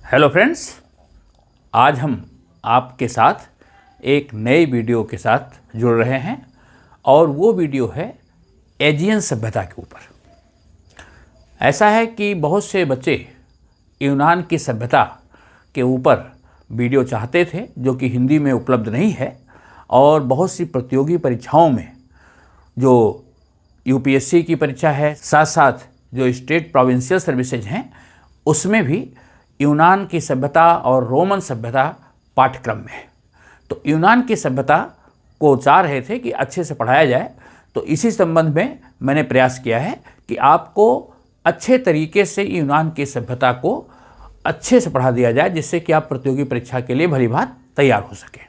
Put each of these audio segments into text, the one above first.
Hello friends, आज हम आपके साथ एक नए वीडियो के साथ जुड़ रहे हैं और वो वीडियो है एजियन सभ्यता के ऊपर। ऐसा है कि बहुत से बच्चे यूनान की सभ्यता के ऊपर वीडियो चाहते थे जो कि हिंदी में उपलब्ध नहीं है, और बहुत सी प्रतियोगी परीक्षाओं में जो यूपीएससी की परीक्षा है, साथ साथ जो स्टेट प्रोविंशियल सर्विसेज हैं, उसमें भी यूनान की सभ्यता और रोमन सभ्यता पाठ्यक्रम में है। तो यूनान की सभ्यता को चाह रहे थे कि अच्छे से पढ़ाया जाए, तो इसी संबंध में मैंने प्रयास किया है कि आपको अच्छे तरीके से यूनान की सभ्यता को अच्छे से पढ़ा दिया जाए, जिससे कि आप प्रतियोगी परीक्षा के लिए भली भांति तैयार हो सकें।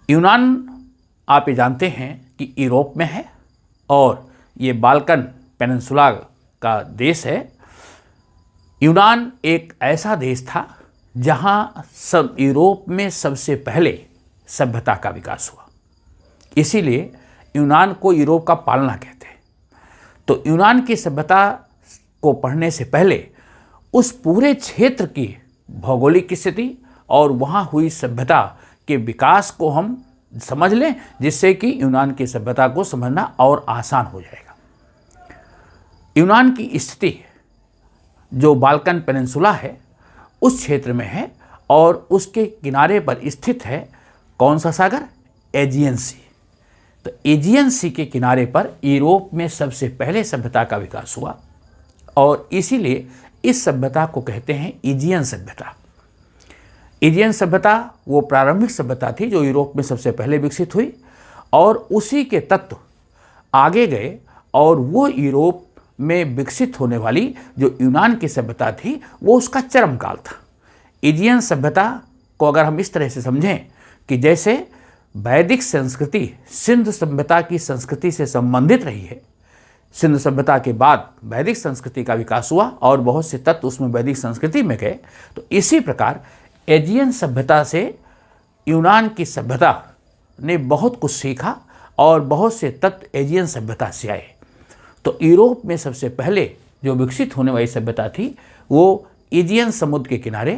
यूनान आप ये जानते हैं कि यूरोप में है और ये बाल्कन पेनिनसुला का देश है। यूनान एक ऐसा देश था जहाँ सब यूरोप में सबसे पहले सभ्यता का विकास हुआ, इसीलिए यूनान को यूरोप का पालना कहते हैं। तो यूनान की सभ्यता को पढ़ने से पहले उस पूरे क्षेत्र की भौगोलिक स्थिति और वहाँ हुई सभ्यता के विकास को हम समझ लें, जिससे कि यूनान की सभ्यता को समझना और आसान हो जाएगा। यूनान की स्थिति जो बाल्कन पेनिनसुला है उस क्षेत्र में है और उसके किनारे पर स्थित है कौन सा सागर? एजियन सी। तो एजियन सी के किनारे पर यूरोप में सबसे पहले सभ्यता का विकास हुआ और इसीलिए इस सभ्यता को कहते हैं एजियन सभ्यता। एजियन सभ्यता वो प्रारंभिक सभ्यता थी जो यूरोप में सबसे पहले विकसित हुई और उसी के तत्व आगे गए, और वो यूरोप में विकसित होने वाली जो यूनान की सभ्यता थी वो उसका चरम काल था। एजियन सभ्यता को अगर हम इस तरह से समझें कि जैसे वैदिक संस्कृति सिंधु सभ्यता की संस्कृति से संबंधित रही है, सिंधु सभ्यता के बाद वैदिक संस्कृति का विकास हुआ और बहुत से तत्व उसमें वैदिक संस्कृति में गए, तो इसी प्रकार एजियन सभ्यता से यूनान की सभ्यता ने बहुत कुछ सीखा और बहुत से तत्व एजियन सभ्यता से आए। तो यूरोप में सबसे पहले जो विकसित होने वाली सभ्यता थी वो एजियन समुद्र के किनारे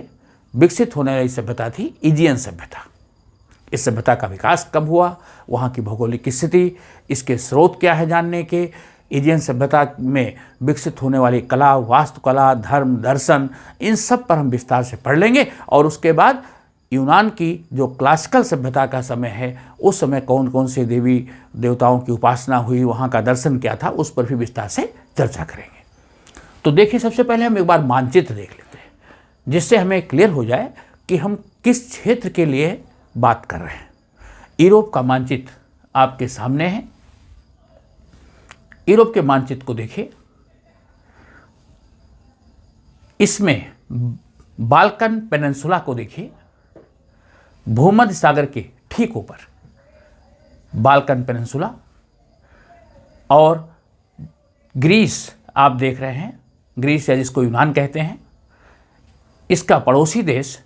विकसित होने वाली सभ्यता थी, एजियन सभ्यता। इस सभ्यता का विकास कब हुआ, वहाँ की भौगोलिक स्थिति, इसके स्रोत क्या है जानने के, एजियन सभ्यता में विकसित होने वाली कला, वास्तुकला, धर्म, दर्शन, इन सब पर हम विस्तार से पढ़ लेंगे। और उसके बाद यूनान की जो क्लासिकल सभ्यता का समय है, उस समय कौन कौन से देवी देवताओं की उपासना हुई, वहाँ का दर्शन क्या था, उस पर भी विस्तार से चर्चा करेंगे। तो देखिए, सबसे पहले हम एक बार मानचित्र देख लेते हैं, जिससे हमें क्लियर हो जाए कि हम किस क्षेत्र के लिए बात कर रहे हैं। यूरोप का मानचित्र आपके सामने है। यूरोप के मानचित्र को देखिए, इसमें बाल्कन पेनिनसुला को देखिए, भूमध्य सागर के ठीक ऊपर बाल्कन पेनिनसुला, और ग्रीस आप देख रहे हैं, ग्रीस या जिसको यूनान कहते हैं, इसका पड़ोसी देश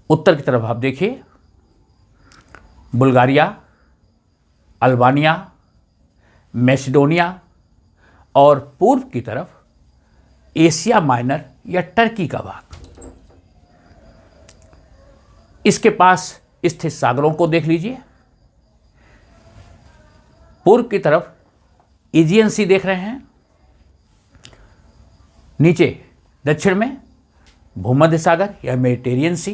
उत्तर की तरफ आप देखिए, बुल्गारिया, अल्बानिया, मैसिडोनिया, और पूर्व की तरफ एशिया माइनर या टर्की का भाग। इसके पास स्थित सागरों को देख लीजिए। पूर्व की तरफ एजियन सी देख रहे हैं, नीचे दक्षिण में भूमध्य सागर या मेडिटेरियन सी,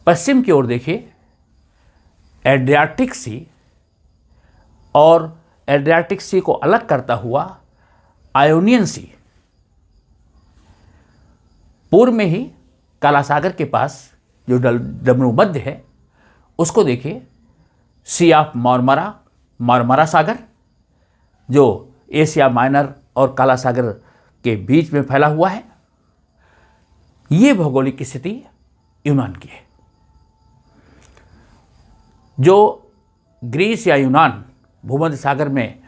पश्चिम की ओर देखिए एड्रियाटिक सी, और एड्रियाटिक सी को अलग करता हुआ आयोनियन सी। पूर्व में ही काला सागर के पास जो डब्लू मध्य है उसको देखिए, सी ऑफ मार्मरा, मार्मरा सागर, जो एशिया माइनर और काला सागर के बीच में फैला हुआ है। ये भौगोलिक स्थिति यूनान की है। जो ग्रीस या यूनान भूमध्य सागर में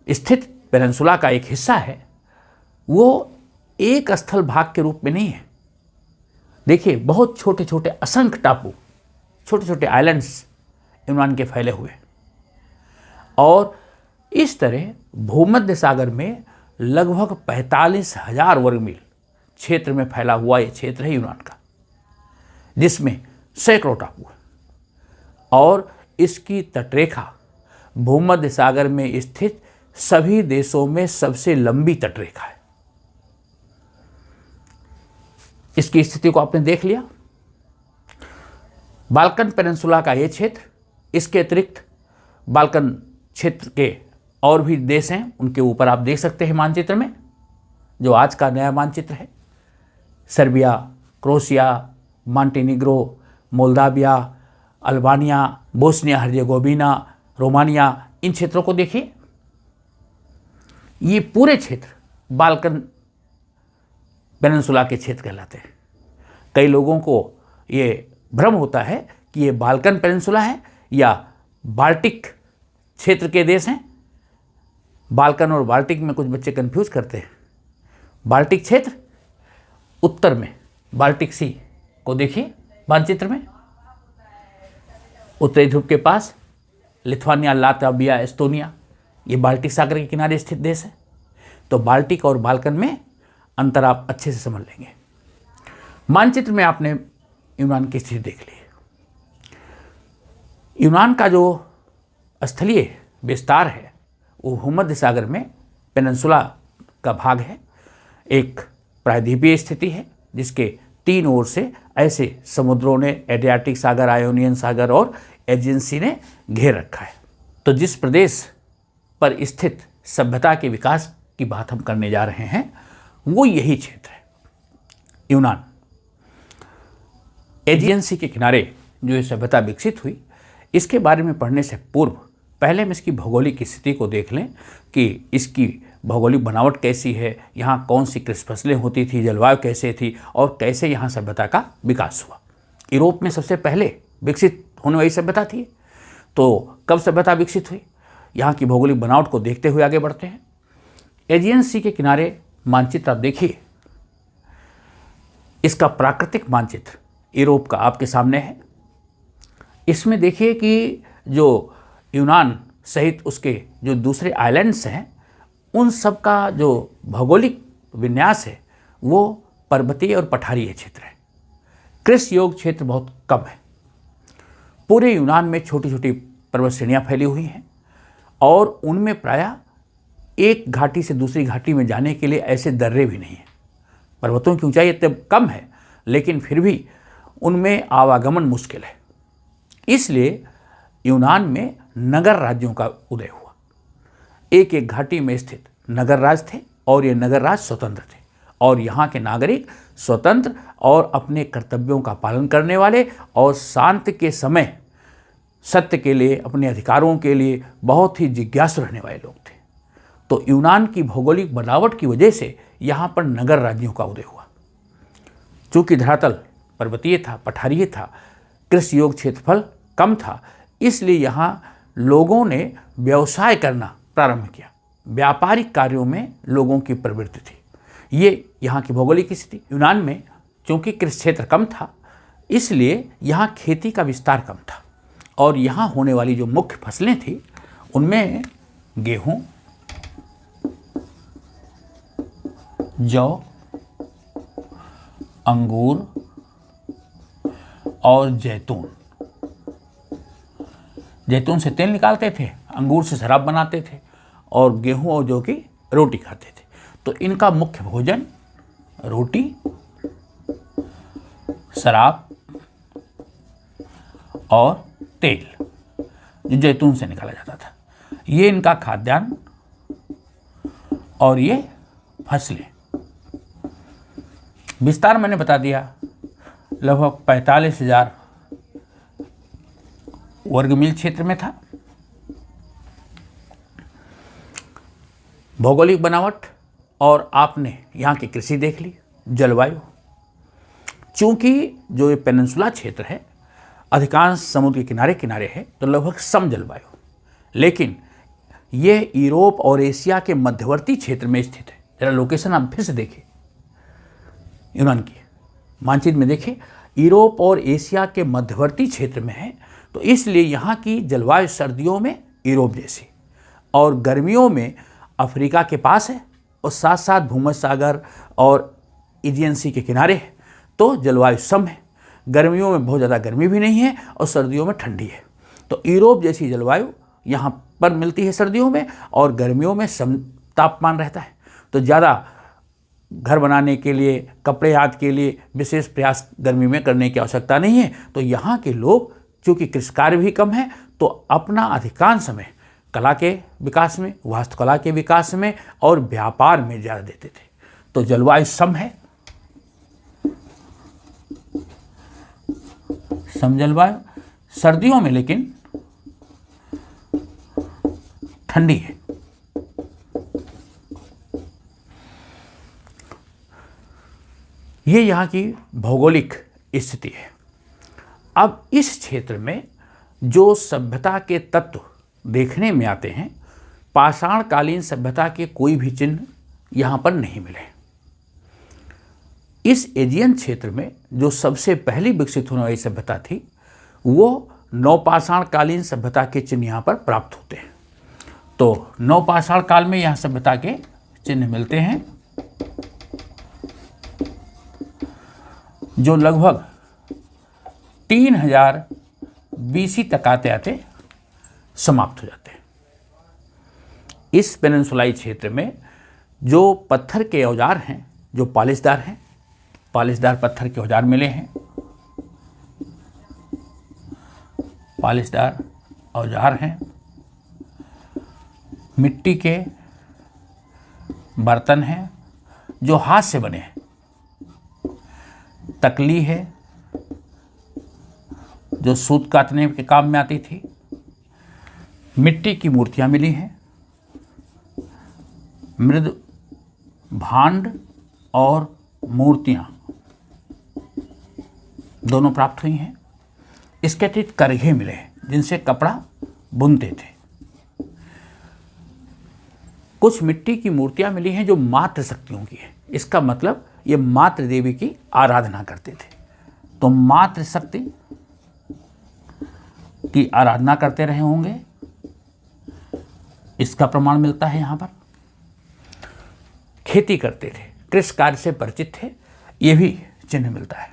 स्थित पेनिनसुला का एक हिस्सा है, वो एक स्थल भाग के रूप में नहीं है। देखिए, बहुत छोटे छोटे असंख्य टापू, छोटे छोटे आइलैंड्स यूनान के फैले हुए, और इस तरह भूमध्य सागर में लगभग 45,000 वर्ग मील क्षेत्र में फैला हुआ ये क्षेत्र है यूनान का, जिसमें सैकड़ों टापू हैं और इसकी तटरेखा भूमध्य सागर में स्थित सभी देशों में सबसे लंबी तटरेखा है। इसकी स्थिति को आपने देख लिया। बाल्कन पेनिनसुला का ये क्षेत्र, इसके अतिरिक्त बाल्कन क्षेत्र के और भी देश हैं, उनके ऊपर आप देख सकते हैं मानचित्र में, जो आज का नया मानचित्र है। Serbia, Croatia, Montenegro, Moldavia, Albania, Bosnia Herzegovina, Romania, इन क्षेत्रों को देखिए। ये पूरे क्षेत्र बाल्कन पेनिनसुला के क्षेत्र कहलाते हैं। कई लोगों को ये भ्रम होता है कि ये बाल्कन पेनिनसुला है या बाल्टिक क्षेत्र के देश हैं। बाल्कन और बाल्टिक में कुछ बच्चे कंफ्यूज करते हैं। बाल्टिक क्षेत्र उत्तर में बाल्टिक सी को देखिए मानचित्र में, उत्तरी ध्रुव के पास लिथुआनिया, लातविया, एस्टोनिया, ये बाल्टिक सागर के किनारे स्थित देश है। तो बाल्टिक और बाल्कन में अंतर आप अच्छे से समझ लेंगे। मानचित्र में आपने यूनान की स्थिति देख ली। यूनान का जो स्थलीय विस्तार है वो भूमध्य सागर में पेनिनसुला का भाग है। एक प्रायद्वीपीय स्थिति है जिसके 3 ओर से ऐसे समुद्रों ने, एड्रियाटिक सागर, आयोनियन सागर और एजियन सी ने घेर रखा है। तो जिस प्रदेश पर स्थित सभ्यता के विकास की बात हम करने जा रहे हैं वो यही क्षेत्र है, यूनान। एजियन सी के किनारे जो ये सभ्यता विकसित हुई, इसके बारे में पढ़ने से पूर्व पहले हम इसकी भौगोलिक स्थिति को देख लें कि इसकी भौगोलिक बनावट कैसी है, यहाँ कौन सी कृषि फसलें होती थी, जलवायु कैसे थी और कैसे यहाँ सभ्यता का विकास हुआ। यूरोप में सबसे पहले विकसित होने वाली सभ्यता थी। तो कब सभ्यता विकसित हुई, यहाँ की भौगोलिक बनावट को देखते हुए आगे बढ़ते हैं। एजियन सी के किनारे मानचित्र आप देखिए, इसका प्राकृतिक मानचित्र यूरोप का आपके सामने है। इसमें देखिए कि जो यूनान सहित उसके जो दूसरे आइलैंड्स हैं, उन सब का जो भौगोलिक विन्यास है वो पर्वतीय और पठारीय क्षेत्र है। कृषि योग्य क्षेत्र बहुत कम है। पूरे यूनान में छोटी छोटी पर्वत श्रेणियाँ फैली हुई हैं और उनमें प्रायः एक घाटी से दूसरी घाटी में जाने के लिए ऐसे दर्रे भी नहीं हैं। पर्वतों की ऊंचाई इतने कम है लेकिन फिर भी उनमें आवागमन मुश्किल है। इसलिए यूनान में नगर राज्यों का उदय हुआ। एक एक घाटी में स्थित नगर राज थे और ये नगर राज स्वतंत्र थे और यहाँ के नागरिक स्वतंत्र और अपने कर्तव्यों का पालन करने वाले और शांति के समय सत्य के लिए, अपने अधिकारों के लिए बहुत ही जिज्ञासु रहने वाले लोग थे। तो यूनान की भौगोलिक बनावट की वजह से यहाँ पर नगर राज्यों का उदय हुआ। चूँकि धरातल पर्वतीय था, पठारीय था, कृषि योग्य क्षेत्रफल कम था, इसलिए यहाँ लोगों ने व्यवसाय करना प्रारंभ किया। व्यापारिक कार्यों में लोगों की प्रवृत्ति थी। ये यहाँ की भौगोलिक स्थिति। यूनान में चूँकि कृषि क्षेत्र कम था इसलिए यहाँ खेती का विस्तार कम था और यहाँ होने वाली जो मुख्य फसलें थी उनमें गेहूँ, जौ, अंगूर और जैतून। जैतून से तेल निकालते थे, अंगूर से शराब बनाते थे और गेहूं और जौ की रोटी खाते थे। तो इनका मुख्य भोजन रोटी, शराब और तेल जो जैतून से निकाला जाता था, ये इनका खाद्यान्न और ये फसलें। विस्तार मैंने बता दिया, लगभग 45,000 वर्ग मील क्षेत्र में था। भौगोलिक बनावट और आपने यहाँ की कृषि देख ली, जलवायु। चूँकि जो ये पेनिनसुला क्षेत्र है अधिकांश समुद्र के किनारे किनारे है तो लगभग सम जलवायु, लेकिन ये यूरोप और एशिया के मध्यवर्ती क्षेत्र में स्थित है। जरा लोकेशन आप फिर से देखिए, यूनान की मानचित्र में देखिए, यूरोप और एशिया के मध्यवर्ती क्षेत्र में है। तो इसलिए यहाँ की जलवायु सर्दियों में यूरोप जैसी और गर्मियों में अफ्रीका के पास है और साथ साथ भूमध्य सागर और एजियन सी के किनारे है, तो जलवायु सम है। गर्मियों में बहुत ज़्यादा गर्मी भी नहीं है और सर्दियों में ठंडी है। तो यूरोप जैसी जलवायु यहाँ पर मिलती है सर्दियों में, और गर्मियों में सम तापमान रहता है। तो ज़्यादा घर बनाने के लिए, कपड़े आदि के लिए विशेष प्रयास गर्मी में करने की आवश्यकता नहीं है। तो यहाँ के लोग चूँकि कृषि कार्य भी कम है, तो अपना अधिकांश समय कला के विकास में, वास्तुकला के विकास में और व्यापार में ज़्यादा देते थे। तो जलवायु सम है, सम जलवायु। सर्दियों में लेकिन ठंडी है। ये यहाँ की भौगोलिक स्थिति है। अब इस क्षेत्र में जो सभ्यता के तत्व देखने में आते हैं, पाषाणकालीन सभ्यता के कोई भी चिन्ह यहाँ पर नहीं मिले। इस एजियन क्षेत्र में जो सबसे पहली विकसित होने वाली सभ्यता थी, वो नवपाषाण कालीन सभ्यता के चिन्ह यहाँ पर प्राप्त होते हैं। तो नवपाषाण काल में यहाँ सभ्यता के चिन्ह मिलते हैं, जो लगभग 3000 BC तक आते आते समाप्त हो जाते हैं। इस पेनिनसुलाई क्षेत्र में जो पत्थर के औजार हैं, जो पालिशदार हैं, पालिशदार पत्थर के औजार मिले हैं, पालिशदार औजार हैं, मिट्टी के बर्तन हैं जो हाथ से बने हैं, तकली है जो सूत काटने के काम में आती थी, मिट्टी की मूर्तियां मिली हैं, मृद भांड और मूर्तियां दोनों प्राप्त हुई हैं। इसके अतिरिक्त करघे मिले जिनसे कपड़ा बुनते थे। कुछ मिट्टी की मूर्तियां मिली हैं जो मातृ शक्तियों की है। इसका मतलब ये मातृ देवी की आराधना करते थे। तो मातृ शक्ति की आराधना करते रहे होंगे, इसका प्रमाण मिलता है। यहाँ पर खेती करते थे, कृषि कार्य से परिचित थे, ये भी चिन्ह मिलता है।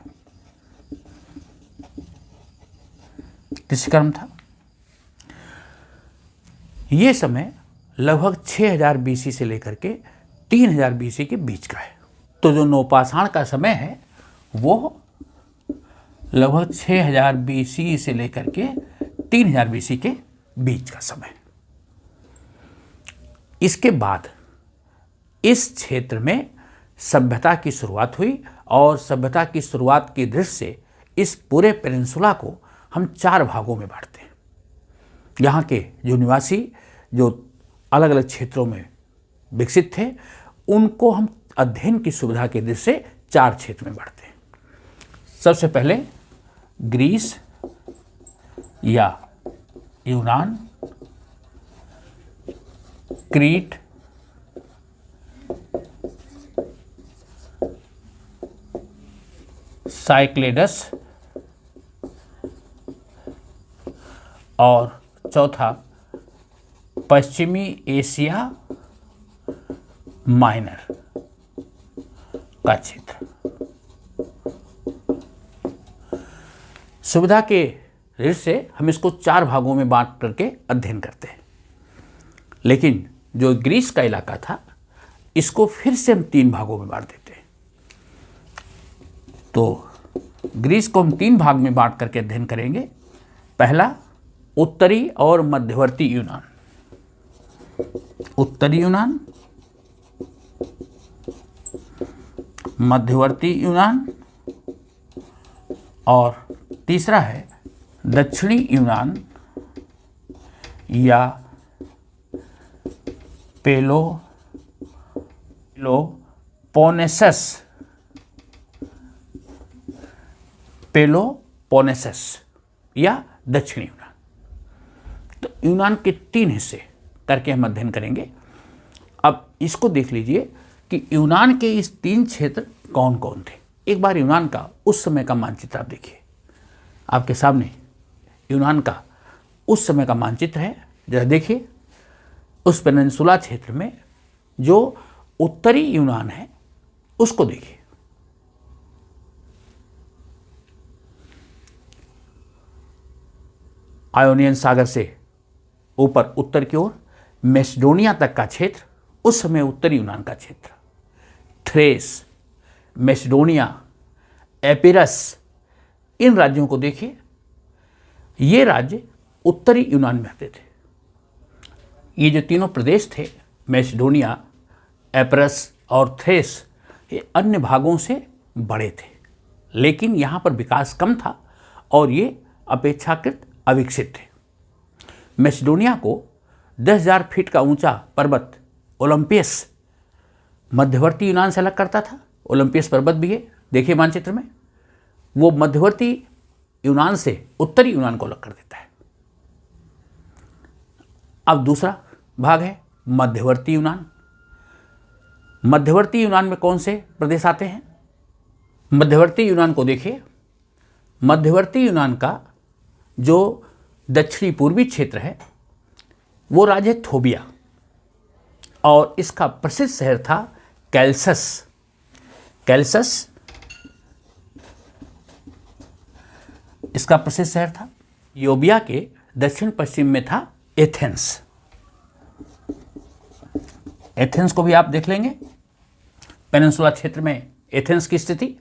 कृषिकर्म था। ये समय लगभग 6000 BC से लेकर के 3000 BC के बीच का है। तो जो नवपाषाण का समय है वो लगभग 6000 BC से लेकर के 3000 BC के बीच का समय। इसके बाद इस क्षेत्र में सभ्यता की शुरुआत हुई, और सभ्यता की शुरुआत की दृष्टि से इस पूरे पेनिनसुला को हम 4 भागों में बांटते हैं। यहाँ के जो निवासी जो अलग अलग क्षेत्रों में विकसित थे, उनको हम अध्ययन की सुविधा की दृष्टि से 4 क्षेत्र में बांटते हैं। सबसे पहले ग्रीस या यूनान, क्रीट, साइक्लेडस, और चौथा पश्चिमी एशिया माइनर का क्षेत्र। सुविधा के दृष्टि से हम इसको 4 भागों में बांट करके अध्ययन करते हैं। लेकिन जो ग्रीस का इलाका था, इसको फिर से हम 3 भागों में बांट देते हैं। तो ग्रीस को हम 3 भाग में बांट करके अध्ययन करेंगे। पहला, उत्तरी और मध्यवर्ती यूनान। उत्तरी यूनान, मध्यवर्ती यूनान, और तीसरा है दक्षिणी यूनान या पेलोपोनेसस या दक्षिणी यूनान। तो यूनान के 3 हिस्से करके हम अध्ययन करेंगे। अब इसको देख लीजिए कि यूनान के इस 3 क्षेत्र कौन कौन थे। एक बार यूनान का उस समय का मानचित्र आप देखिए, आपके सामने यूनान का उस समय का मानचित्र है। जरा देखिए, उस पेनिनसुला क्षेत्र में जो उत्तरी यूनान है उसको देखिए। आयोनियन सागर से ऊपर उत्तर की ओर मैसेडोनिया तक का क्षेत्र उस समय उत्तरी यूनान का क्षेत्र। थ्रेस, मैसेडोनिया, एपिरस, इन राज्यों को देखिए। ये राज्य उत्तरी यूनान में आते थे। ये जो तीनों प्रदेश थे, मैसेडोनिया, एपिरस और थ्रेस, ये अन्य भागों से बड़े थे, लेकिन यहाँ पर विकास कम था और ये अपेक्षाकृत अविकसित थे। मैसेडोनिया को 10,000 फीट का ऊंचा पर्वत ओलंपियस मध्यवर्ती यूनान से अलग करता था। ओलंपियस पर्वत भी है, देखिए मानचित्र में, वो मध्यवर्ती यूनान से उत्तरी यूनान को अलग कर देता है। अब दूसरा भाग है मध्यवर्ती यूनान। मध्यवर्ती यूनान में कौन से प्रदेश आते हैं? मध्यवर्ती यूनान को देखिए। मध्यवर्ती यूनान का जो दक्षिणी पूर्वी क्षेत्र है वो राज्य थोबिया, और इसका प्रसिद्ध शहर था कैलसस। कैलसस इसका प्रसिद्ध शहर था। यूबिया के दक्षिण पश्चिम में था एथेंस। एथेंस को भी आप देख लेंगे, पेनिनसुला क्षेत्र में एथेंस की स्थिति।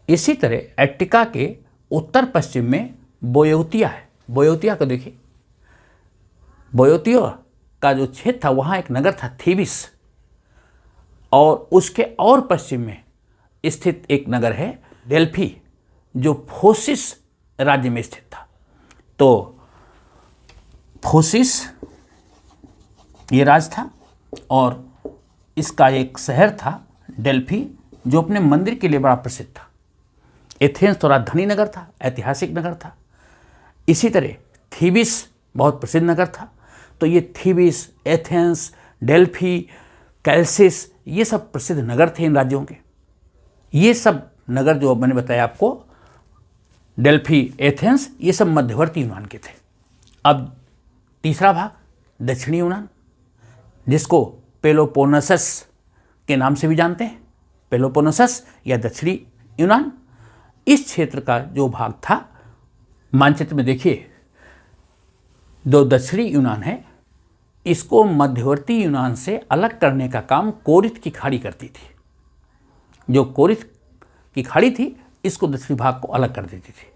इसी तरह एट्टिका के उत्तर पश्चिम में बोयोतिया है। बोयोतिया को देखिए। बोयोतिया का जो क्षेत्र था वहाँ एक नगर था थीबिस, और उसके और पश्चिम में स्थित एक नगर है डेल्फी, जो फोसिस राज्य में स्थित था। तो फोसिस ये राज्य था और इसका एक शहर था डेल्फी, जो अपने मंदिर के लिए बड़ा प्रसिद्ध था। एथेंस तो राजधानी नगर था, ऐतिहासिक नगर था। इसी तरह थीबिस बहुत प्रसिद्ध नगर था। तो ये थीबिस, एथेंस, डेल्फी, कैलसिस, ये सब प्रसिद्ध नगर थे इन राज्यों के। ये सब नगर जो मैंने बताया आपको, डेल्फी, एथेंस, ये सब मध्यवर्ती यूनान के थे। अब तीसरा भाग दक्षिणी यूनान, जिसको पेलोपोनेसस के नाम से भी जानते हैं। पेलोपोनेसस या दक्षिणी यूनान, इस क्षेत्र का जो भाग था, मानचित्र में देखिए, जो दक्षिणी यूनान है इसको मध्यवर्ती यूनान से अलग करने का काम कोरित की खाड़ी करती थी। जो कोरित की खाड़ी थी इसको दक्षिणी भाग को अलग कर देती थी,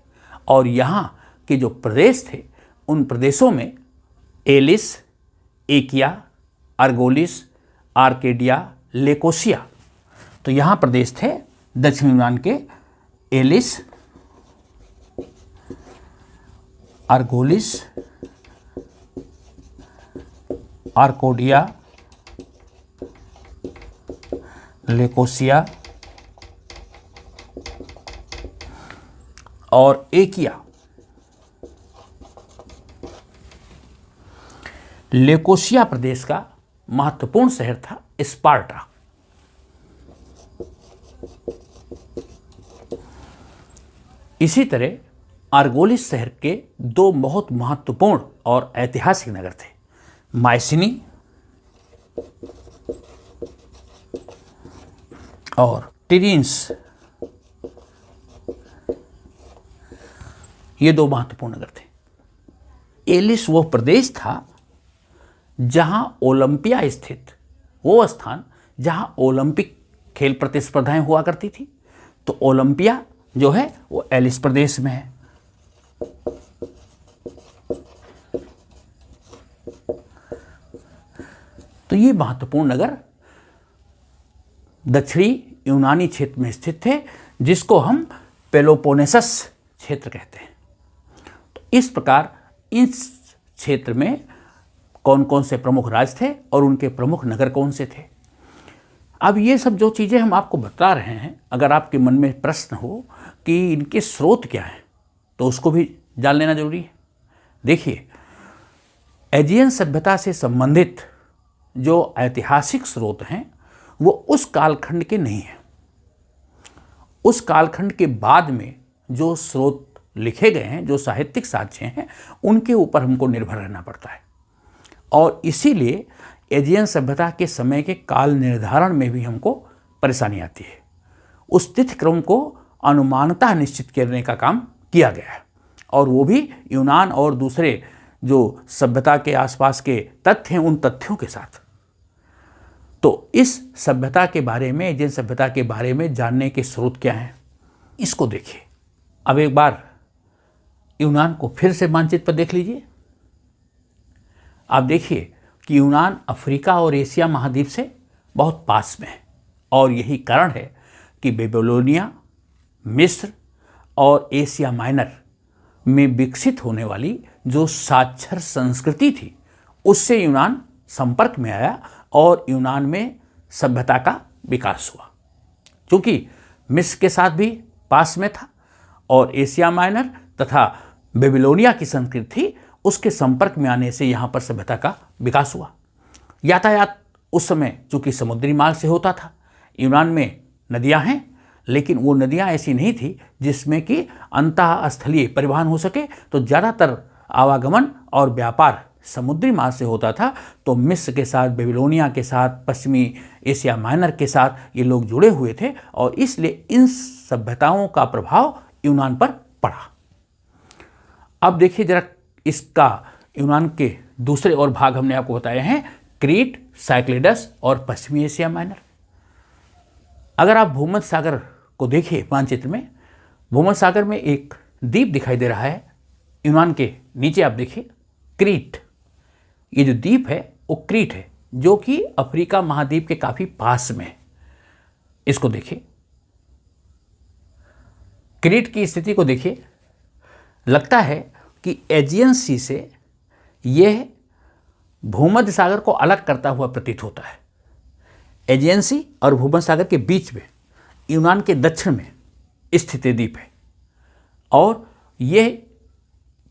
और यहाँ के जो प्रदेश थे उन प्रदेशों में एलिस, एकिया, अर्गोलिस, आर्केडिया, लेकोसिया, तो यहाँ प्रदेश थे दक्षिण यूनान के। एलिस, अर्गोलिस, आर्कोडिया, लेकोसिया और एकिया। लेकोसिया प्रदेश का महत्वपूर्ण शहर था स्पार्टा। इसी तरह आर्गोलिस शहर के दो बहुत महत्वपूर्ण और ऐतिहासिक नगर थे, माइसिनी और टिरिन्स। ये दो महत्वपूर्ण नगर थे। एलिस वो प्रदेश था जहां ओलंपिया स्थित, वो स्थान जहां ओलंपिक खेल प्रतिस्पर्धाएं हुआ करती थी। तो ओलंपिया जो है वो एलिस प्रदेश में है। तो ये महत्वपूर्ण नगर दक्षिणी यूनानी क्षेत्र में स्थित थे, जिसको हम पेलोपोनेसस क्षेत्र कहते हैं। तो इस प्रकार इस क्षेत्र में कौन कौन से प्रमुख राज्य थे और उनके प्रमुख नगर कौन से थे। अब ये सब जो चीज़ें हम आपको बता रहे हैं, अगर आपके मन में प्रश्न हो कि इनके स्रोत क्या हैं, तो उसको भी जान लेना जरूरी है। देखिए, एजियन सभ्यता से संबंधित जो ऐतिहासिक स्रोत हैं वो उस कालखंड के नहीं हैं। उस कालखंड के बाद में जो स्रोत लिखे गए हैं, जो साहित्यिक साक्ष्य हैं, उनके ऊपर हमको निर्भर रहना पड़ता है। और इसीलिए एजियन सभ्यता के समय के काल निर्धारण में भी हमको परेशानी आती है। उस तिथि क्रम को अनुमानतः निश्चित करने का काम किया गया है, और वो भी यूनान और दूसरे जो सभ्यता के आसपास के तथ्य हैं उन तथ्यों के साथ। तो इस सभ्यता के बारे में, एजियन सभ्यता के बारे में जानने के स्रोत क्या हैं, इसको देखिए। अब एक बार यूनान को फिर से मानचित्र पर देख लीजिए। आप देखिए कि यूनान अफ्रीका और एशिया महाद्वीप से बहुत पास में है, और यही कारण है कि बेबीलोनिया, मिस्र और एशिया माइनर में विकसित होने वाली जो साक्षर संस्कृति थी उससे यूनान संपर्क में आया और यूनान में सभ्यता का विकास हुआ। क्योंकि मिस्र के साथ भी पास में था और एशिया माइनर तथा बेबीलोनिया की संस्कृति थी, उसके संपर्क में आने से यहाँ पर सभ्यता का विकास हुआ। यातायात उस समय चूँकि समुद्री मार्ग से होता था, यूनान में नदियाँ हैं लेकिन वो नदियाँ ऐसी नहीं थी जिसमें कि अंतः स्थलीय परिवहन हो सके, तो ज़्यादातर आवागमन और व्यापार समुद्री मार्ग से होता था। तो मिस्र के साथ, बेबीलोनिया के साथ, पश्चिमी एशिया माइनर के साथ ये लोग जुड़े हुए थे, और इसलिए इन सभ्यताओं का प्रभाव यूनान पर पड़ा। अब देखिए जरा इसका यूनान के दूसरे और भाग हमने आपको बताए हैं, क्रीट, साइक्लेडस और पश्चिमी एशिया माइनर। अगर आप भूमध्य सागर को देखिए मानचित्र में, भूमध्य सागर में एक द्वीप दिखाई दे रहा है यूनान के नीचे। आप देखिए क्रीट, ये जो द्वीप है वो क्रीट है, जो कि अफ्रीका महाद्वीप के काफ़ी पास में है। इसको देखिए, क्रीट की स्थिति को देखिए। लगता है कि एजियन सी से यह भूमध्य सागर को अलग करता हुआ प्रतीत होता है। एजियन सी और भूमध्य सागर के बीच में यूनान के दक्षिण में स्थित द्वीप है, और यह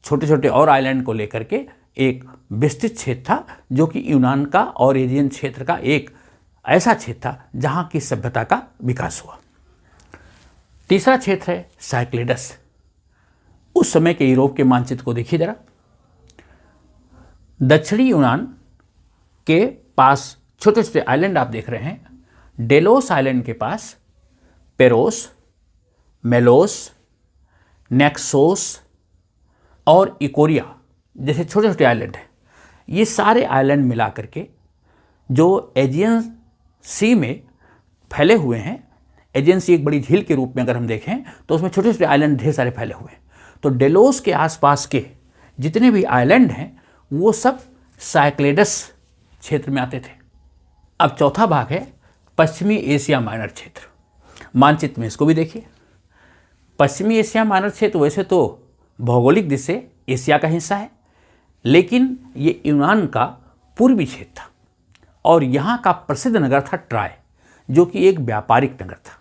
छोटे छोटे और आइलैंड को लेकर के एक विस्तृत क्षेत्र था, जो कि यूनान का और एजियन क्षेत्र का एक ऐसा क्षेत्र था जहाँ की सभ्यता का विकास हुआ। तीसरा क्षेत्र है साइक्लेडस। उस समय के यूरोप के मानचित्र को देखिए जरा। दक्षिणी यूनान के पास छोटे छोटे आइलैंड आप देख रहे हैं। डेलोस आइलैंड के पास पेरोस, मेलोस, नेक्सोस और इकोरिया जैसे छोटे छोटे आइलैंड हैं। ये सारे आइलैंड मिला करके जो एजियन सी में फैले हुए हैं, एजियन सी एक बड़ी झील के रूप में अगर हम देखें तो उसमें छोटे छोटे आइलैंड ढेर सारे फैले हुए हैं। तो डेलोस के आसपास के जितने भी आइलैंड हैं वो सब साइक्लेडस क्षेत्र में आते थे। अब चौथा भाग है पश्चिमी एशिया माइनर क्षेत्र। मानचित्र में इसको भी देखिए। पश्चिमी एशिया माइनर क्षेत्र वैसे तो भौगोलिक दृष्टि से एशिया का हिस्सा है, लेकिन ये यूनान का पूर्वी क्षेत्र था, और यहाँ का प्रसिद्ध नगर था ट्राय, जो कि एक व्यापारिक नगर था।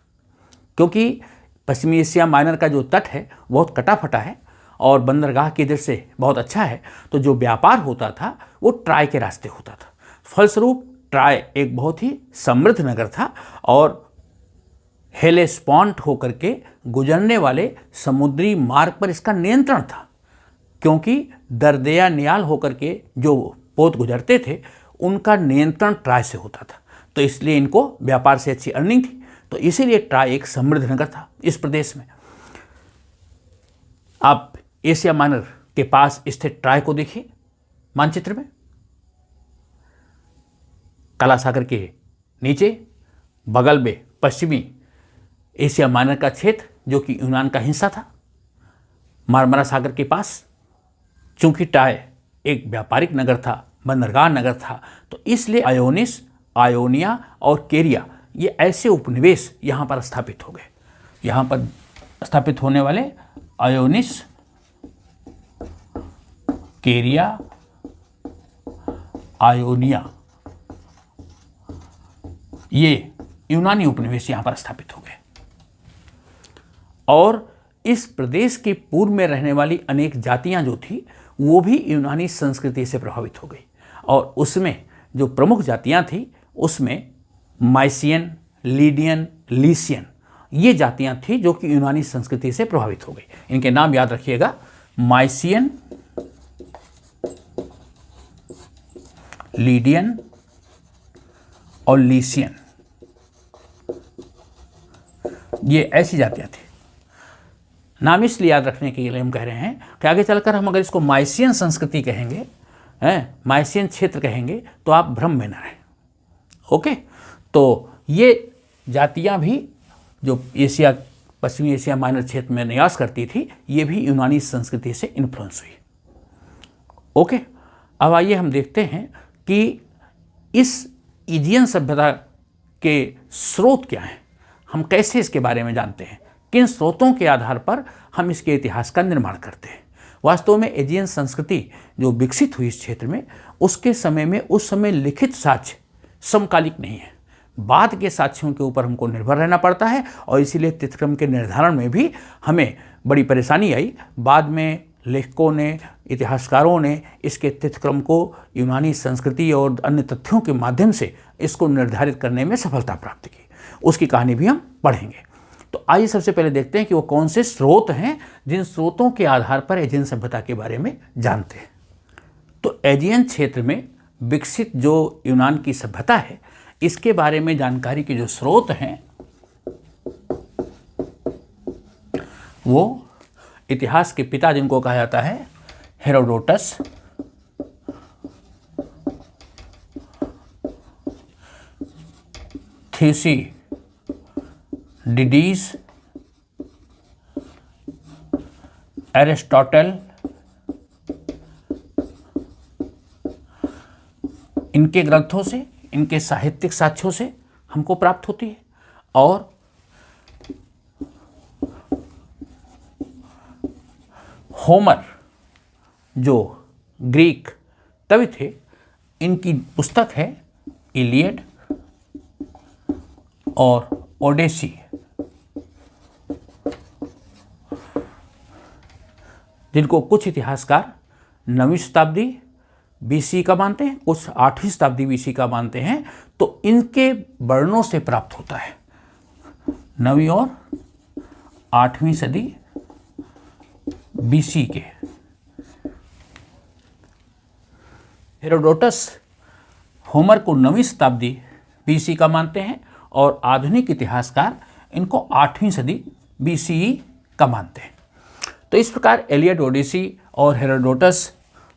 क्योंकि पश्चिमी एशिया माइनर का जो तट है बहुत कटा फटा है और बंदरगाह की दृष्टि से बहुत अच्छा है, तो जो व्यापार होता था वो ट्राय के रास्ते होता था। फलस्वरूप ट्राय एक बहुत ही समृद्ध नगर था, और हेलेस्पॉन्ट होकर के गुजरने वाले समुद्री मार्ग पर इसका नियंत्रण था। क्योंकि दरदेया नियाल होकर के जो पोत गुजरते थे उनका नियंत्रण ट्राय से होता था, तो इसलिए इनको व्यापार से अच्छी अर्निंग थी। तो इसीलिए ट्राय एक समृद्ध नगर था इस प्रदेश में। आप एशिया माइनर के पास स्थित ट्राय को देखिए मानचित्र में। काला सागर के नीचे बगल में पश्चिमी एशिया माइनर का क्षेत्र जो कि यूनान का हिस्सा था। मारमरा सागर के पास चूंकि ट्राय एक व्यापारिक नगर था, बंदरगाह नगर था, तो इसलिए आयोनिस, आयोनिया और केरिया ये ऐसे उपनिवेश यहाँ पर स्थापित हो गए। यहाँ पर स्थापित होने वाले आयोनिस, केरिया, आयोनिया, ये यूनानी उपनिवेश यहाँ पर स्थापित हो गए। और इस प्रदेश के पूर्व में रहने वाली अनेक जातियाँ जो थी वो भी यूनानी संस्कृति से प्रभावित हो गई, और उसमें जो प्रमुख जातियाँ थी उसमें माइसियन, लीडियन, लीसियन ये जातियाँ थी जो कि यूनानी संस्कृति से प्रभावित हो गई। इनके नाम याद रखिएगा, माइसियन, लीडियन और लीसियन, ये ऐसी जातियाँ थी। नाम इसलिए याद रखने के लिए हम कह रहे हैं कि आगे चलकर हम अगर इसको माइसियन संस्कृति कहेंगे, माइसियन क्षेत्र कहेंगे, तो आप भ्रम में न रहें। ओके, तो ये जातियाँ भी जो एशिया, पश्चिमी एशिया माइनर क्षेत्र में निवास करती थी, ये भी यूनानी संस्कृति से इन्फ्लुएंस हुई। ओके, अब आइए हम देखते हैं कि इस इजियन सभ्यता के स्रोत क्या हैं, हम कैसे इसके बारे में जानते हैं, किन स्रोतों के आधार पर हम इसके इतिहास का निर्माण करते हैं। वास्तव में एजियन संस्कृति जो विकसित हुई इस क्षेत्र में, उसके समय में उस समय लिखित साक्ष्य समकालिक नहीं है, बाद के साक्ष्यों के ऊपर हमको निर्भर रहना पड़ता है, और इसीलिए तिथिक्रम के निर्धारण में भी हमें बड़ी परेशानी आई। बाद में लेखकों ने, इतिहासकारों ने इसके तिथिक्रम को यूनानी संस्कृति और अन्य तथ्यों के माध्यम से इसको निर्धारित करने में सफलता प्राप्त की। उसकी कहानी भी हम पढ़ेंगे। तो आइए सबसे पहले देखते हैं कि वो कौन से स्रोत हैं जिन स्रोतों के आधार पर एजियन सभ्यता के बारे में जानते हैं। तो एजियन क्षेत्र में विकसित जो यूनान की सभ्यता है, इसके बारे में जानकारी के जो स्रोत हैं वो इतिहास के पिता जिनको कहा जाता है हेरोडोटस, थ्यूसिडिडीज, एरिस्टोटल, इनके ग्रंथों से, इनके साहित्यिक साक्ष्यों से हमको प्राप्त होती है। और होमर जो ग्रीक कवि थे, इनकी पुस्तक है इलियड और ओडेसी, जिनको कुछ इतिहासकार 9वीं शताब्दी बीसी का मानते हैं, कुछ 8वीं शताब्दी बीसी का मानते हैं। तो इनके वर्णों से प्राप्त होता है 9वीं और 8वीं सदी बीसी के। हेरोडोटस होमर को 9वीं शताब्दी बीसी का मानते हैं और आधुनिक इतिहासकार इनको 8वीं सदी बीसीई का मानते हैं। तो इस प्रकार एलियड, ओडिसी और हेरोडोटस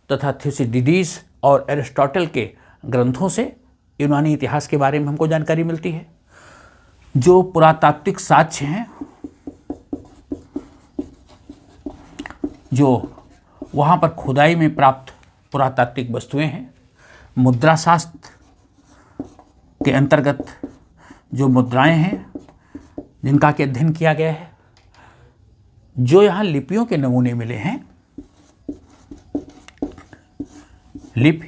तथा थ्यूसिडिडीज और एरिस्टोटल के ग्रंथों से यूनानी इतिहास के बारे में हमको जानकारी मिलती है। जो पुरातात्विक साक्ष्य हैं, जो वहाँ पर खुदाई में प्राप्त पुरातात्विक वस्तुएं हैं, मुद्रा शास्त्र के अंतर्गत जो मुद्राएं हैं जिनका कि अध्ययन किया गया है, जो यहाँ लिपियों के नमूने मिले हैं, लिपि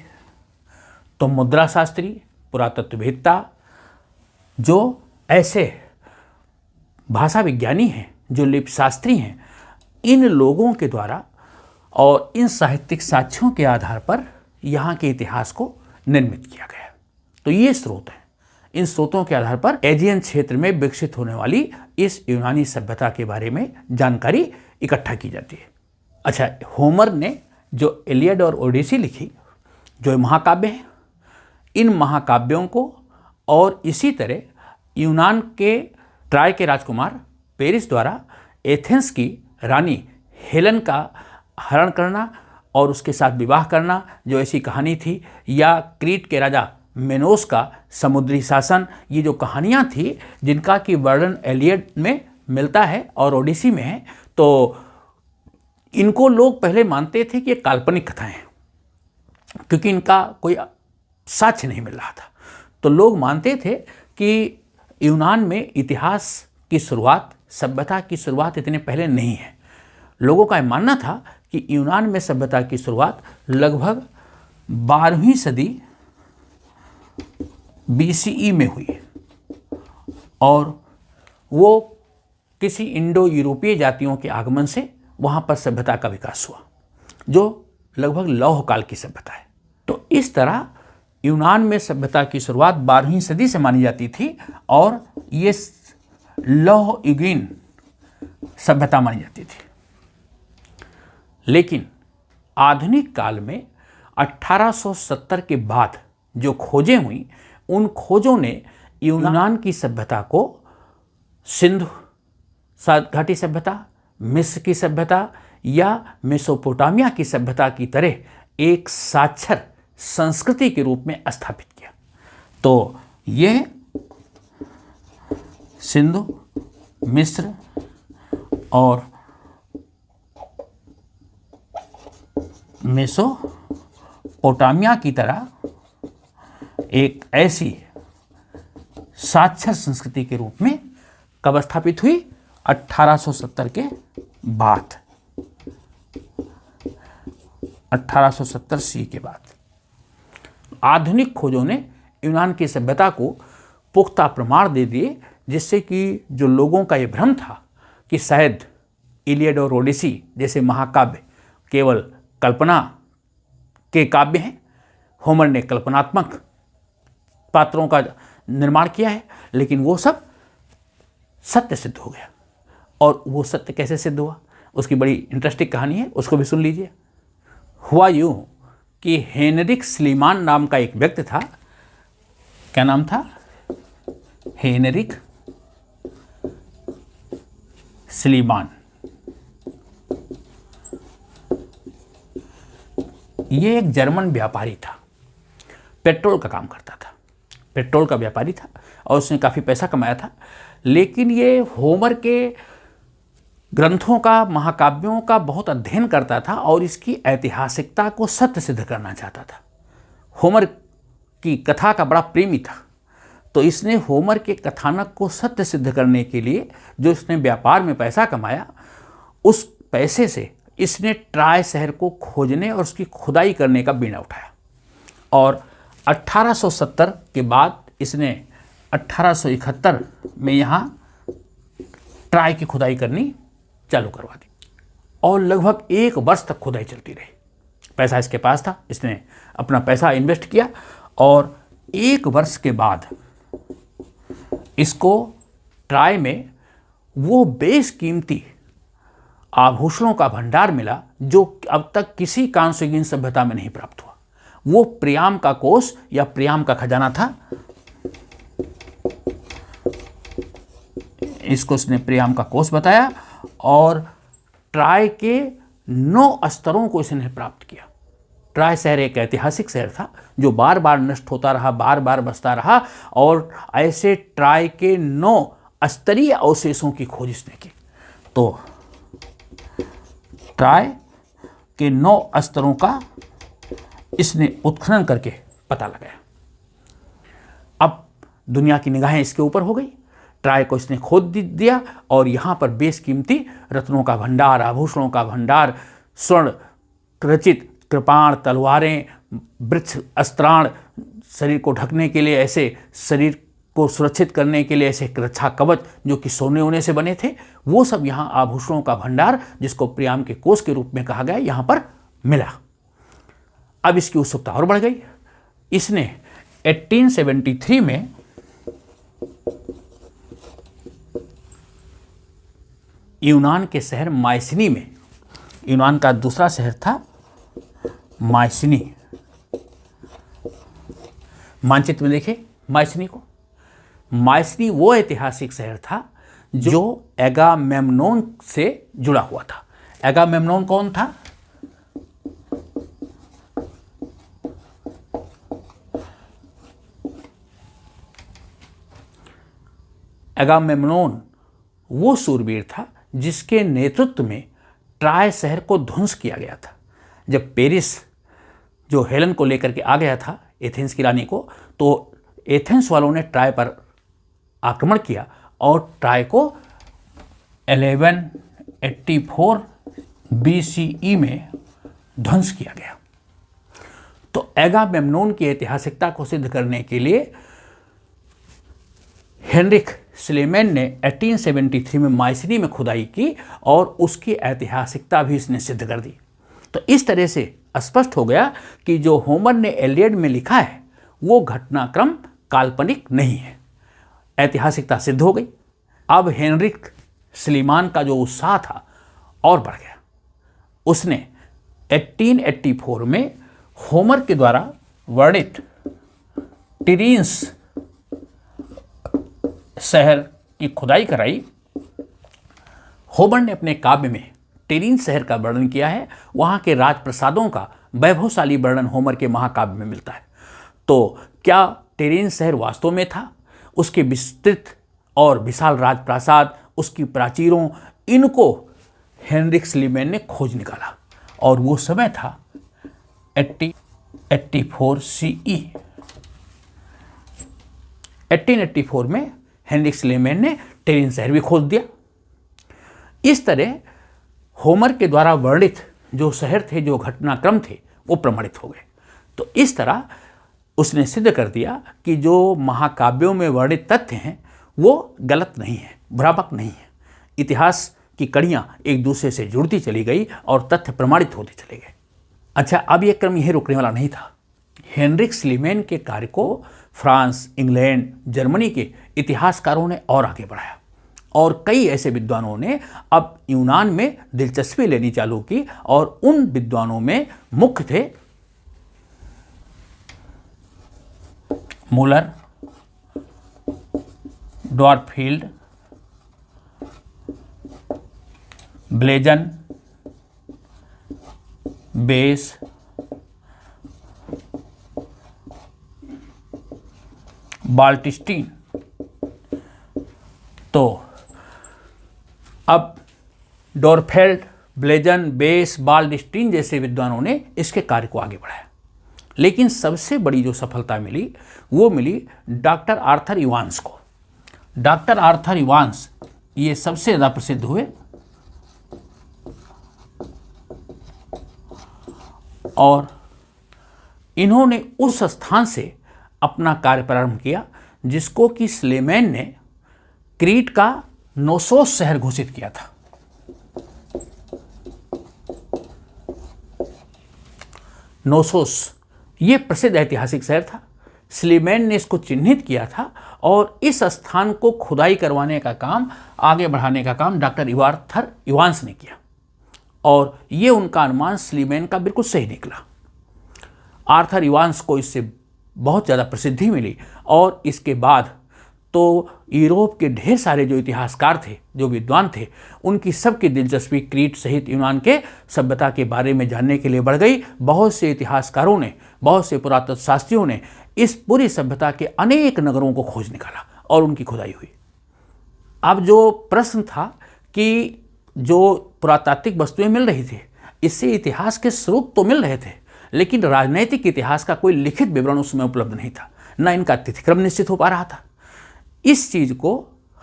तो मुद्रा शास्त्री, पुरातत्ववेत्ता, जो ऐसे भाषा विज्ञानी हैं, जो लिपि शास्त्री हैं, इन लोगों के द्वारा और इन साहित्यिक साक्ष्यों के आधार पर यहाँ के इतिहास को निर्मित किया गया। तो ये स्रोत हैं। इन स्रोतों के आधार पर एजियन क्षेत्र में विकसित होने वाली इस यूनानी सभ्यता के बारे में जानकारी इकट्ठा की जाती है। अच्छा, होमर ने जो इलियड और ओडिसी लिखी, जो महाकाव्य हैं, इन महाकाव्यों को और इसी तरह यूनान के ट्राय के राजकुमार पेरिस द्वारा एथेंस की रानी हेलन का हरण करना और उसके साथ विवाह करना, जो ऐसी कहानी थी, या क्रीट के राजा मेनोस का समुद्री शासन, ये जो कहानियाँ थी जिनका कि वर्णन एलियड में मिलता है और ओडिसी में है, तो इनको लोग पहले मानते थे कि ये काल्पनिक कथाएं हैं, क्योंकि इनका कोई साक्ष्य नहीं मिल रहा था। तो लोग मानते थे कि यूनान में इतिहास की शुरुआत, सभ्यता की शुरुआत इतने पहले नहीं है। लोगों का मानना था कि यूनान में सभ्यता की शुरुआत लगभग 12वीं सदी बीसीई में हुई और वो किसी इंडो यूरोपीय जातियों के आगमन से वहाँ पर सभ्यता का विकास हुआ, जो लगभग लौह काल की सभ्यता है। तो इस तरह यूनान में सभ्यता की शुरुआत 12वीं सदी से मानी जाती थी और ये लौह युगीन सभ्यता मानी जाती थी। लेकिन आधुनिक काल में 1870 के बाद जो खोजें हुई, उन खोजों ने यूनान की सभ्यता को सिंधु घाटी सभ्यता, मिस्र की सभ्यता या मेसोपोटामिया की सभ्यता की तरह एक साक्षर संस्कृति के रूप में स्थापित किया। तो यह सिंधु, मिस्र और मेसोपोटामिया की तरह एक ऐसी साक्षर संस्कृति के रूप में कब स्थापित हुई? 1870 के बाद, 1870 सी के बाद। आधुनिक खोजों ने यूनान की सभ्यता को पुख्ता प्रमाण दे दिए, जिससे कि जो लोगों का ये भ्रम था कि शायद इलियड और ओडिसी जैसे महाकाव्य केवल कल्पना के काव्य हैं, होमर ने कल्पनात्मक पात्रों का निर्माण किया है, लेकिन वो सब सत्य सिद्ध हो गया। और वो सत्य कैसे सिद्ध हुआ, उसकी बड़ी इंटरेस्टिंग कहानी है, उसको भी सुन लीजिए। हुआ यूं कि हेनरिक स्लीमान नाम का एक व्यक्ति था। क्या नाम था? हेनरिक स्लीमान। ये एक जर्मन व्यापारी था, पेट्रोल का काम करता था, पेट्रोल का व्यापारी था और उसने काफ़ी पैसा कमाया था। लेकिन ये होमर के ग्रंथों का, महाकाव्यों का बहुत अध्ययन करता था और इसकी ऐतिहासिकता को सत्य सिद्ध करना चाहता था। होमर की कथा का बड़ा प्रेमी था, तो इसने होमर के कथानक को सत्य सिद्ध करने के लिए जो इसने व्यापार में पैसा कमाया, उस पैसे से इसने ट्राय शहर को खोजने और उसकी खुदाई करने का बीड़ा उठाया। और 1870 के बाद इसने 1871 में यहाँ ट्राय की खुदाई करनी चालू करवा दी और लगभग 1 वर्ष तक खुदाई चलती रही। पैसा इसके पास था, इसने अपना पैसा इन्वेस्ट किया और 1 वर्ष के बाद इसको ट्राय में वो बेशकीमती आभूषणों का भंडार मिला जो अब तक किसी कांस्ययुगीन सभ्यता में नहीं प्राप्त हुआ। वो प्रियाम का कोष या प्रियाम का खजाना था। इसको उसने प्रियाम का कोष बताया और ट्राय के 9 स्तरों को इसने प्राप्त किया। ट्राय शहर एक ऐतिहासिक शहर था जो बार बार नष्ट होता रहा, बार बार बसता रहा और ऐसे ट्राय के 9 स्तरीय अवशेषों की खोज इसने की। तो ट्राय के 9 स्तरों का इसने उत्खनन करके पता लगाया। अब दुनिया की निगाहें इसके ऊपर हो गई। ट्राय को इसने खोद दिया और यहाँ पर बेशकीमती रत्नों का भंडार, आभूषणों का भंडार, स्वर्ण रचित कृपाण, तलवारें, वृक्ष अस्त्राण, शरीर को ढकने के लिए ऐसे, शरीर को सुरक्षित करने के लिए ऐसे रक्षा कवच जो कि सोने होने से बने थे, वो सब यहाँ आभूषणों का भंडार, जिसको प्रियाम के कोष के रूप में कहा गया, यहाँ पर मिला। अब इसकी उत्सुकता और बढ़ गई। इसने 1873 में यूनान के शहर माइसिनी में, यूनान का दूसरा शहर था माइसिनी, मानचित्र में देखें माइसिनी को। माइसिनी वो ऐतिहासिक शहर था जो एगामेम्नोन से जुड़ा हुआ था। एगामेम्नोन कौन था? एगामेम्नोन वो सूरवीर था जिसके नेतृत्व में ट्राय शहर को ध्वंस किया गया था। जब पेरिस जो हेलन को लेकर के आ गया था, एथेंस की रानी को, तो एथेंस वालों ने ट्राय पर आक्रमण किया और ट्राय को 1184 BCE में ध्वंस किया गया। तो एगामेम्नोन की ऐतिहासिकता को सिद्ध करने के लिए हेनरिक स्लीमैन ने 1873 में माइसिनी में खुदाई की और उसकी ऐतिहासिकता भी इसने सिद्ध कर दी। तो इस तरह से स्पष्ट हो गया कि जो होमर ने एलियड में लिखा है वो घटनाक्रम काल्पनिक नहीं है। ऐतिहासिकता सिद्ध हो गई। अब हेनरिक स्लीमान का जो उत्साह था और बढ़ गया। उसने 1884 में होमर के द्वारा वर्णित टिरीन्स शहर की खुदाई कराई। होमर ने अपने काव्य में टेरिन शहर का वर्णन किया है। वहाँ के राजप्रसादों का वैभवशाली वर्णन होमर के महाकाव्य में मिलता है। तो क्या टेरिन शहर वास्तव में था? उसके विस्तृत और विशाल राजप्रासाद, उसकी प्राचीरों, इनको हेनरिक स्लीमैन ने खोज निकाला और वो समय था 1884 CE। 1884 में हेनरिक स्लीमैन ने टेरिन शहर भी खोज दिया। इस तरह होमर के द्वारा वर्णित जो शहर थे, जो घटनाक्रम थे, वो प्रमाणित हो गए। तो इस तरह उसने सिद्ध कर दिया कि जो महाकाव्यों में वर्णित तथ्य हैं वो गलत नहीं है, भ्रामक नहीं है। इतिहास की कड़ियाँ एक दूसरे से जुड़ती चली गई और तथ्य प्रमाणित होते चले गए। अच्छा, अब यह क्रम यहीं रुकने वाला नहीं था। हेनरिक स्लीमैन के कार्य को फ्रांस, इंग्लैंड, जर्मनी के इतिहासकारों ने और आगे बढ़ाया और कई ऐसे विद्वानों ने अब यूनान में दिलचस्पी लेनी चालू की और उन विद्वानों में मुख्य थे मुलर, डॉरफील्ड, ब्लेजन, बेस, बाल्टिस्टीन। तो अब डॉरफेल्ड, ब्लेजन, बेस, बाल्टिस्टीन जैसे विद्वानों ने इसके कार्य को आगे बढ़ाया। लेकिन सबसे बड़ी जो सफलता मिली वो मिली डॉक्टर आर्थर इवांस को। डॉक्टर आर्थर इवांस ये सबसे ज़्यादा प्रसिद्ध हुए और इन्होंने उस स्थान से अपना कार्य प्रारंभ किया जिसको कि स्लीमैन ने क्रीट का नोसोस शहर घोषित किया था। नोसोस ये प्रसिद्ध ऐतिहासिक शहर था। स्लीमैन ने इसको चिन्हित किया था और इस स्थान को खुदाई करवाने का काम, आगे बढ़ाने का काम डॉक्टर आर्थर इवांस ने किया और ये उनका अनुमान स्लीमैन का बिल्कुल सही निकला। आर्थर इवांस को इससे बहुत ज़्यादा प्रसिद्धि मिली और इसके बाद तो यूरोप के ढेर सारे जो इतिहासकार थे, जो विद्वान थे, उनकी सबकी दिलचस्पी क्रीट सहित यूनान के सभ्यता के बारे में जानने के लिए बढ़ गई। बहुत से इतिहासकारों ने, बहुत से पुरातत्व शास्त्रियों ने इस पूरी सभ्यता के अनेक नगरों को खोज निकाला और उनकी खुदाई हुई। अब जो प्रश्न था कि जो पुरातात्विक वस्तुएं मिल रही थी, इससे इतिहास के स्रोत तो मिल रहे थे, लेकिन राजनैतिक इतिहास का कोई लिखित विवरण उसमें उपलब्ध नहीं था, न इनका तिथिक्रम निश्चित हो पा रहा था। इस चीज़ को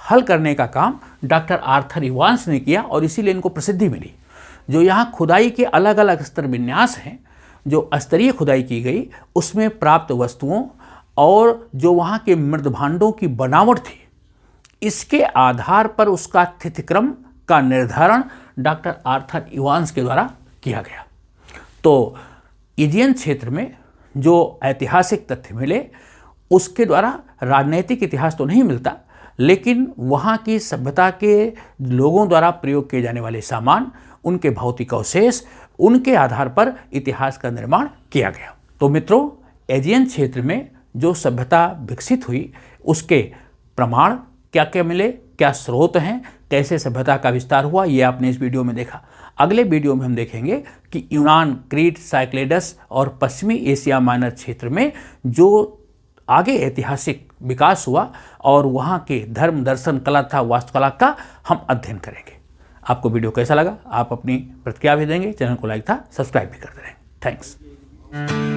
हल करने का काम डॉक्टर आर्थर इवांस ने किया और इसीलिए इनको प्रसिद्धि मिली। जो यहाँ खुदाई के अलग अलग स्तर विन्यास हैं, जो स्तरीय खुदाई की गई, उसमें प्राप्त वस्तुओं और जो वहाँ के मृदभांडों की बनावट थी, इसके आधार पर उसका तिथिक्रम का निर्धारण डॉक्टर आर्थर इवांस के द्वारा किया गया। तो एजियन क्षेत्र में जो ऐतिहासिक तथ्य मिले उसके द्वारा राजनैतिक इतिहास तो नहीं मिलता, लेकिन वहाँ की सभ्यता के लोगों द्वारा प्रयोग किए जाने वाले सामान, उनके भौतिक अवशेष, उनके आधार पर इतिहास का निर्माण किया गया। तो मित्रों, एजियन क्षेत्र में जो सभ्यता विकसित हुई उसके प्रमाण क्या क्या मिले, क्या स्रोत हैं, कैसे सभ्यता का विस्तार हुआ, ये आपने इस वीडियो में देखा। अगले वीडियो में हम देखेंगे कि यूनान, क्रीट, साइक्लेडस और पश्चिमी एशिया माइनर क्षेत्र में जो आगे ऐतिहासिक विकास हुआ और वहाँ के धर्म, दर्शन, कला तथा वास्तुकला का हम अध्ययन करेंगे। आपको वीडियो कैसा लगा? आप अपनी प्रतिक्रिया भी देंगे, चैनल को लाइक था सब्सक्राइब भी करते रहेंगे। थैंक्स।